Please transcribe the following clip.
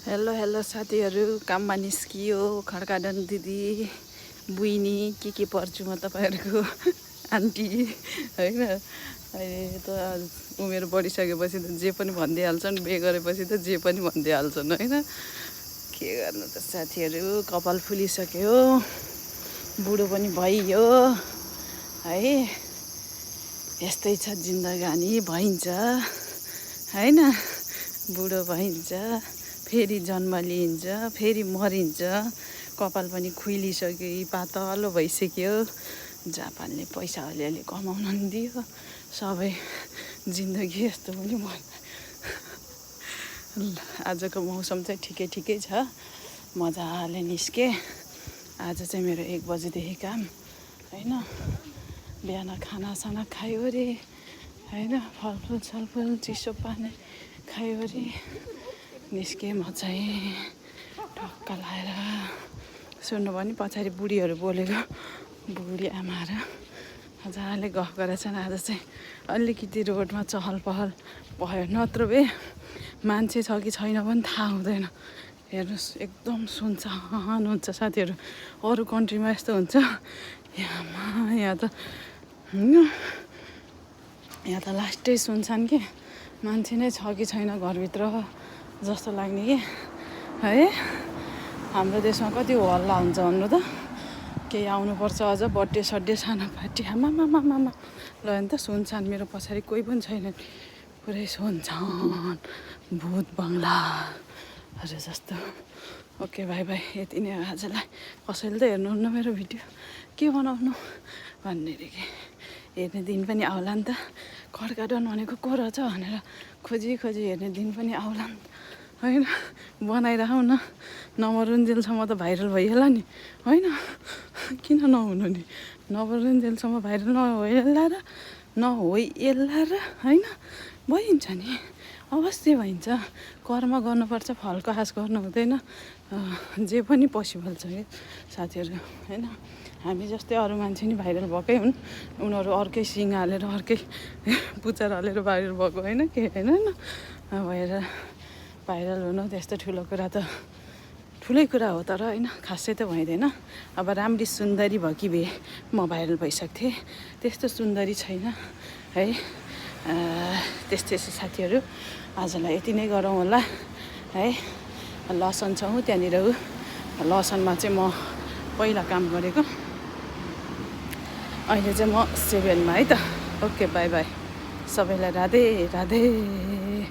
Hello hello साथीहरू, काममा निस्कियो खड्काडन दिदी बुइनी के पर्छु म तपाईँहरूको आन्टी होइन। अहिले त उमेर बढिसकेपछि त जे पनि भनिदिइहाल्छन्, बिहे गरेपछि त जे पनि भनिदिइहाल्छन् होइन। के गर्नु त साथीहरू, कपाल फुलिसक्यो, बुढो पनि भइयो है। यस्तै छ जिन्दगानी, भइन्छ होइन। बुढो भइन्छ, फेरि जन्म लिइन्छ, फेरि मरिन्छ, कपाल पनि खुइलिसक्यो, पातलो भइसक्यो। जापानले पैसा अलिअलि कमाउन नि दियो, सबै जिन्दगी यस्तो पनि भयो। आजको मौसम चाहिँ ठिकै छ, मजाले निस्के। आज चाहिँ मेरो 1 बजीदेखि काम होइन। बिहान खानासाना खायो अरे होइन, फलफुल सलफुल चिसो पानी खायो अरे निस्के। म चाहिँ टक्क लाएर सुन्नुभयो नि पछाडि बुढीहरू बोलेको, बुढी आमाहरू मजाले गफ गरेछन्। आज चाहिँ अलिकति रोडमा चहल पहल भयो, नत्र भए मान्छे छ कि छैन पनि थाहा हुँदैन। हेर्नुहोस् एकदम सुनसान हुन्छ साथीहरू। अरू कन्ट्रीमा यस्तो हुन्छ, यहाँ त होइन, यहाँ त लास्टै सुनसान के, मान्छे नै छ कि छैन घरभित्र जस्तो लाग्ने कि है। हाम्रो देशमा कति हल्ला हुन्छ भन्नु त, केही आउनुपर्छ अझ बर्थडे सड्डे सानो पार्टी, आमामामामा ल भने त सुनसान। मेरो पछाडि कोही पनि छैन, पुरै सुनसान, भूत बङ्गलाहरू जस्तो। ओके बाई बाई, यति नै हो आजलाई। कसैले त हेर्नुहुन्न मेरो भिडियो, के बनाउनु भन्नेदेखि हेर्ने दिन पनि आउला नि त। खड्काडन भनेको को रहेछ भनेर खोजी हेर्ने दिन पनि आउला नि त होइन। बनाइराखौँ न, नमरुन्जेलसम्म त भाइरल भइहाल्ला नि होइन। किन नहुनु नि, नमरुन्जेलसम्म भाइरल नहोइहाल्ला र होइन, भइन्छ नि, अवश्य भइन्छ। कर्म गर्नुपर्छ, फलको आश गर्नु हुँदैन। जे पनि पोसिबल छ कि साथीहरू होइन। हामी जस्तै अरू मान्छे नि भाइरल भएकै हुन्, उनीहरू अर्कै सिङ हालेर अर्कै पुच्छर हालेर भाइरल भएको होइन के होइन। भएर भाइरल हुनु त्यस्तो ठुलो कुरा त ठुलै कुरा हो, तर होइन खासै त भइँदैन। अब राम्री सुन्दरी भएकी भए म भाइरल भइसक्थेँ, त्यस्तो सुन्दरी छैन है। त्यस्तै छ साथीहरू, आजलाई यति नै गरौँ होला है। लसन छ त्यहाँनिर, लसनमा चाहिँ म पहिला काम गरेको, अहिले चाहिँ म 7मा है त। ओके बाई बाई, सबैलाई राधे राधे।